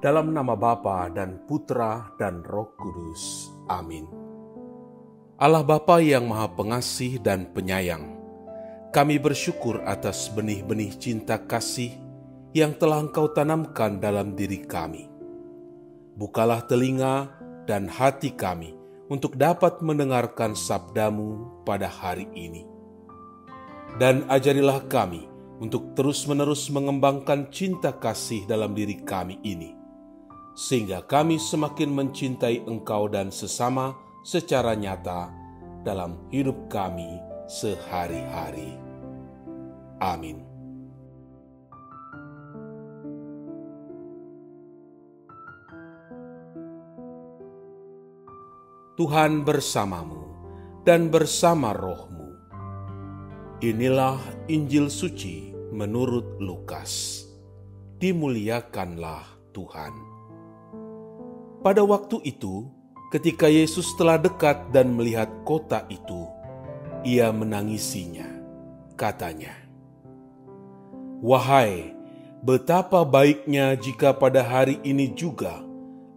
Dalam nama Bapa dan Putra dan Roh Kudus. Amin. Allah Bapa yang Maha Pengasih dan Penyayang, kami bersyukur atas benih-benih cinta kasih yang telah Engkau tanamkan dalam diri kami. Bukalah telinga dan hati kami untuk dapat mendengarkan sabda-Mu pada hari ini. Dan ajarilah kami untuk terus-menerus mengembangkan cinta kasih dalam diri kami ini, sehingga kami semakin mencintai Engkau dan sesama secara nyata dalam hidup kami sehari-hari. Amin. Tuhan bersamamu dan bersama rohmu. Inilah Injil suci menurut Lukas. Dimuliakanlah Tuhan. Pada waktu itu, ketika Yesus telah dekat dan melihat kota itu, ia menangisinya. Katanya, "Wahai, betapa baiknya jika pada hari ini juga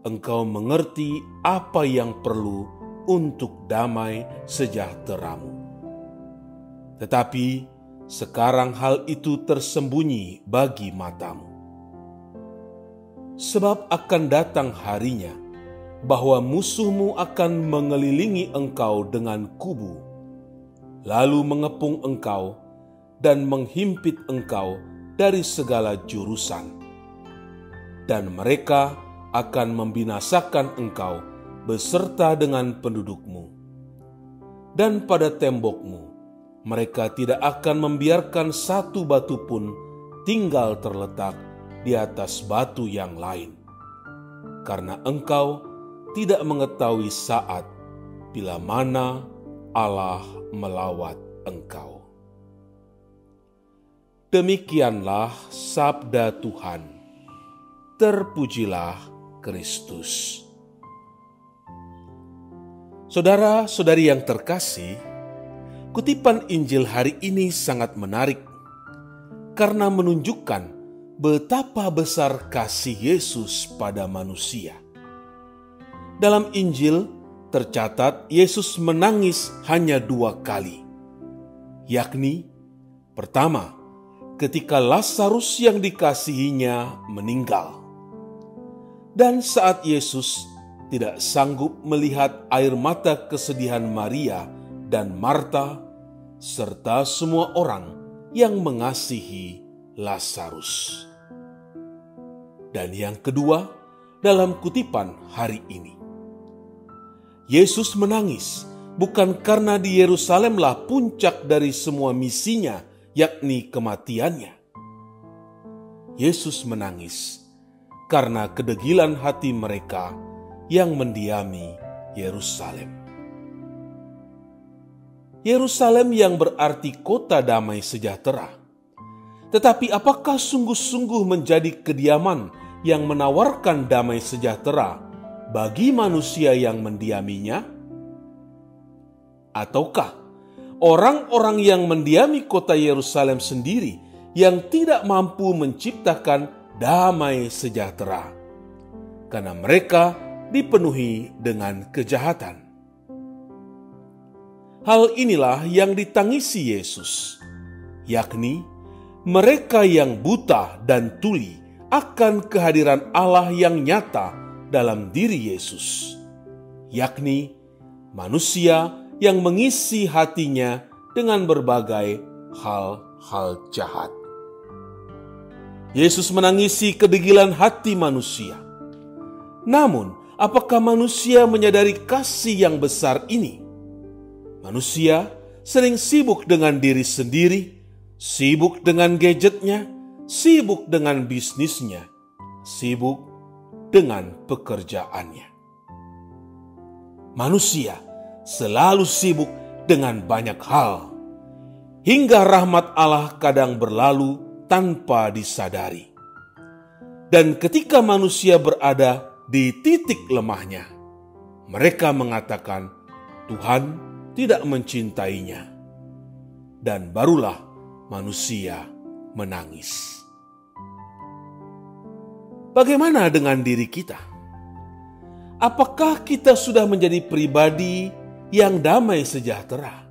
engkau mengerti apa yang perlu untuk damai sejahteramu. Tetapi sekarang hal itu tersembunyi bagi matamu. Sebab akan datang harinya bahwa musuhmu akan mengelilingi engkau dengan kubu, lalu mengepung engkau dan menghimpit engkau dari segala jurusan. Dan mereka akan membinasakan engkau beserta dengan pendudukmu. Dan pada tembokmu, mereka tidak akan membiarkan satu batu pun tinggal terletak di atas batu yang lain, karena engkau tidak mengetahui saat bila mana Allah melawat engkau." Demikianlah sabda Tuhan. Terpujilah Kristus. Saudara-saudari yang terkasih, kutipan Injil hari ini sangat menarik karena menunjukkan betapa besar kasih Yesus pada manusia. Dalam Injil tercatat Yesus menangis hanya 2 kali, yakni pertama, ketika Lazarus yang dikasihinya meninggal, dan saat Yesus tidak sanggup melihat air mata kesedihan Maria dan Marta serta semua orang yang mengasihi Lazarus. Dan yang kedua, dalam kutipan hari ini, Yesus menangis bukan karena di Yerusalemlah puncak dari semua misinya, yakni kematiannya. Yesus menangis karena kedegilan hati mereka yang mendiami Yerusalem. Yerusalem yang berarti kota damai sejahtera. Tetapi apakah sungguh-sungguh menjadi kediaman yang menawarkan damai sejahtera bagi manusia yang mendiaminya? Ataukah orang-orang yang mendiami kota Yerusalem sendiri yang tidak mampu menciptakan damai sejahtera karena mereka dipenuhi dengan kejahatan? Hal inilah yang ditangisi Yesus, yakni mereka yang buta dan tuli akan kehadiran Allah yang nyata dalam diri Yesus, yakni manusia yang mengisi hatinya dengan berbagai hal-hal jahat. Yesus menangisi kedegilan hati manusia. Namun, apakah manusia menyadari kasih yang besar ini? Manusia sering sibuk dengan diri sendiri, sibuk dengan gadgetnya, sibuk dengan bisnisnya, sibuk dengan pekerjaannya. Manusia selalu sibuk dengan banyak hal, hingga rahmat Allah kadang berlalu tanpa disadari. Dan ketika manusia berada di titik lemahnya, mereka mengatakan Tuhan tidak mencintainya. Dan barulah manusia menangis. bagaimana dengan diri kita? Apakah kita sudah menjadi pribadi yang damai sejahtera?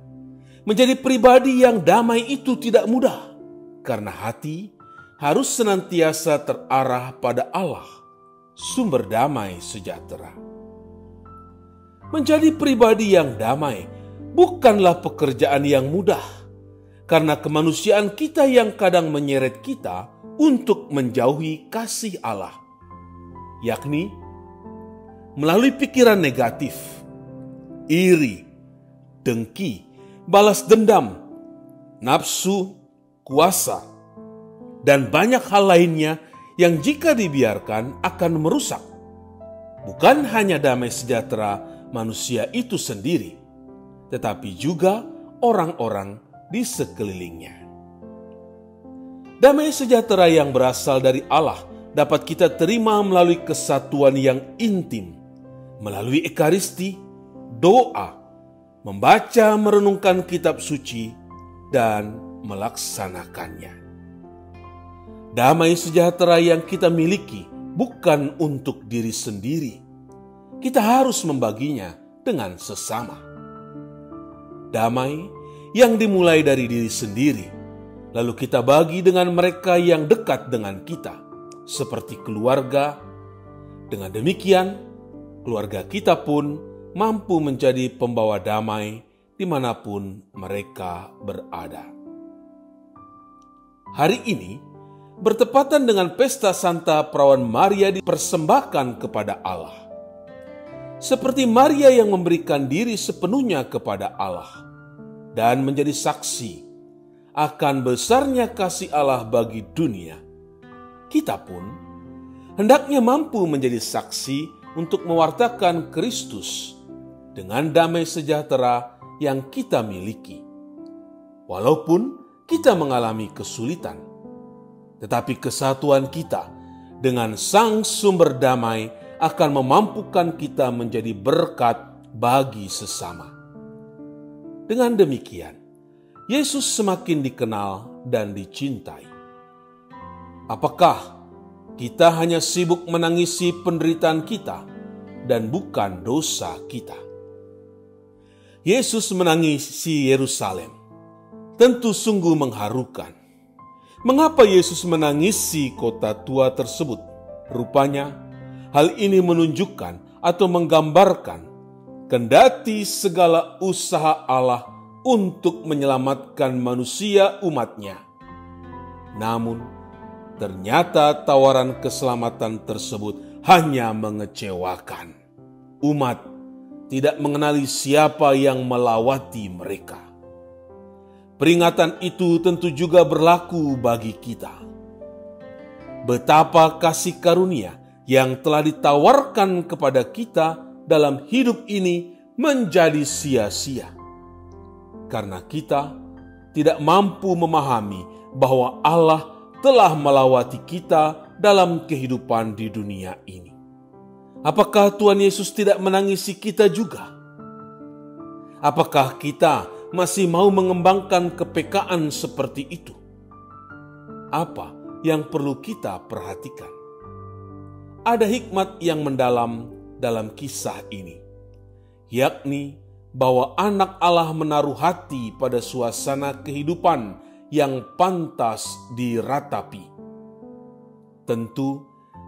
Menjadi pribadi yang damai itu tidak mudah, karena hati harus senantiasa terarah pada Allah, sumber damai sejahtera. Menjadi pribadi yang damai bukanlah pekerjaan yang mudah, karena kemanusiaan kita yang kadang menyeret kita untuk menjauhi kasih Allah, yakni melalui pikiran negatif, iri, dengki, balas dendam, nafsu, kuasa, dan banyak hal lainnya yang jika dibiarkan akan merusak bukan hanya damai sejahtera manusia itu sendiri, tetapi juga orang-orang di sekelilingnya. Damai sejahtera yang berasal dari Allah dapat kita terima melalui kesatuan yang intim, melalui ekaristi, doa, membaca merenungkan kitab suci, dan melaksanakannya. Damai sejahtera yang kita miliki bukan untuk diri sendiri. Kita harus membaginya dengan sesama. Damai yang dimulai dari diri sendiri, lalu kita bagi dengan mereka yang dekat dengan kita, seperti keluarga. Dengan demikian, keluarga kita pun mampu menjadi pembawa damai dimanapun mereka berada. Hari ini, bertepatan dengan pesta Santa Perawan Maria dipersembahkan kepada Allah. Seperti Maria yang memberikan diri sepenuhnya kepada Allah dan menjadi saksi akan besarnya kasih Allah bagi dunia, kita pun hendaknya mampu menjadi saksi untuk mewartakan Kristus dengan damai sejahtera yang kita miliki. Walaupun kita mengalami kesulitan, tetapi kesatuan kita dengan Sang Sumber Damai akan memampukan kita menjadi berkat bagi sesama. Dengan demikian, Yesus semakin dikenal dan dicintai. Apakah kita hanya sibuk menangisi penderitaan kita dan bukan dosa kita? Yesus menangisi Yerusalem. Tentu sungguh mengharukan. Mengapa Yesus menangisi kota tua tersebut? Rupanya, hal ini menunjukkan atau menggambarkan kendati segala usaha Allah untuk menyelamatkan manusia umatnya. Namun, ternyata tawaran keselamatan tersebut hanya mengecewakan. Umat tidak mengenali siapa yang melawati mereka. Peringatan itu tentu juga berlaku bagi kita. Betapa kasih karunia yang telah ditawarkan kepada kita dalam hidup ini menjadi sia-sia, karena kita tidak mampu memahami bahwa Allah telah melawati kita dalam kehidupan di dunia ini. Apakah Tuhan Yesus tidak menangisi kita juga? Apakah kita masih mau mengembangkan kepekaan seperti itu? Apa yang perlu kita perhatikan? Ada hikmat yang mendalam dalam kisah ini, yakni bahwa anak Allah menaruh hati pada suasana kehidupan yang pantas diratapi. Tentu,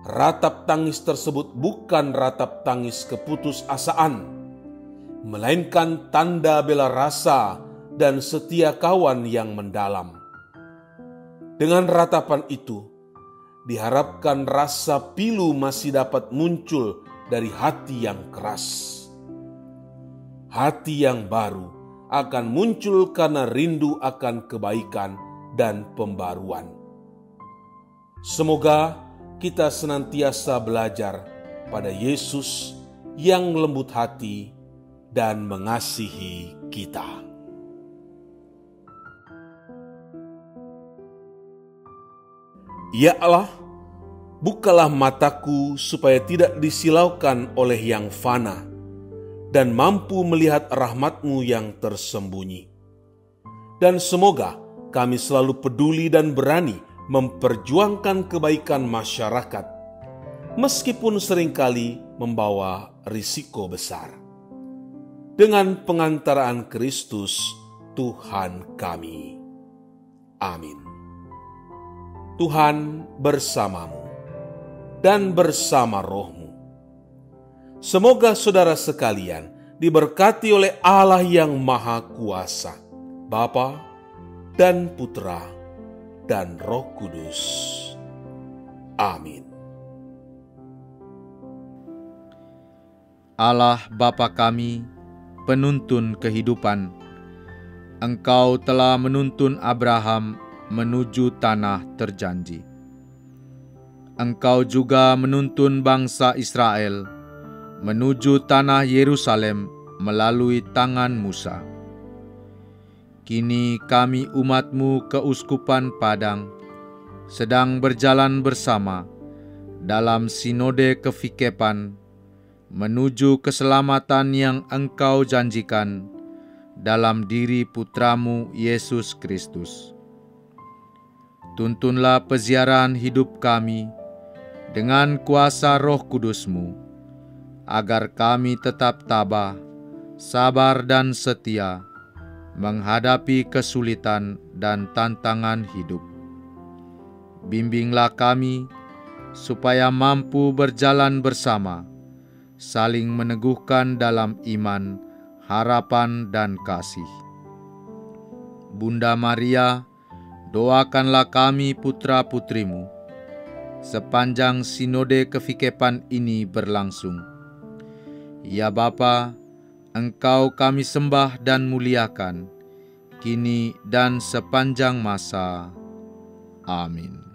ratap tangis tersebut bukan ratap tangis keputusasaan, melainkan tanda bela rasa dan setia kawan yang mendalam. Dengan ratapan itu, diharapkan rasa pilu masih dapat muncul dari hati yang keras. Hati yang baru akan muncul karena rindu akan kebaikan dan pembaruan. Semoga kita senantiasa belajar pada Yesus yang lembut hati dan mengasihi kita. Ya Allah, bukalah mataku supaya tidak disilaukan oleh yang fana dan mampu melihat rahmat-Mu yang tersembunyi. Dan semoga kami selalu peduli dan berani memperjuangkan kebaikan masyarakat, meskipun seringkali membawa risiko besar. Dengan pengantaraan Kristus, Tuhan kami. Amin. Tuhan bersamamu dan bersama rohmu. Semoga saudara sekalian diberkati oleh Allah yang Maha Kuasa, Bapa dan Putra dan Roh Kudus. Amin. Allah Bapa kami, penuntun kehidupan, Engkau telah menuntun Abraham menuju tanah terjanji. Engkau juga menuntun bangsa Israel menuju tanah Yerusalem melalui tangan Musa. Kini kami umat-Mu keuskupan Padang sedang berjalan bersama dalam sinode kefikepan menuju keselamatan yang Engkau janjikan dalam diri Putramu Yesus Kristus. Tuntunlah peziarahan hidup kami dengan kuasa Roh Kudus-Mu, agar kami tetap tabah, sabar dan setia menghadapi kesulitan dan tantangan hidup. Bimbinglah kami supaya mampu berjalan bersama, saling meneguhkan dalam iman, harapan, dan kasih. Bunda Maria, doakanlah kami putra-putrimu sepanjang sinode kefikepan ini berlangsung. Ya Bapa, Engkau kami sembah dan muliakan, kini dan sepanjang masa. Amin.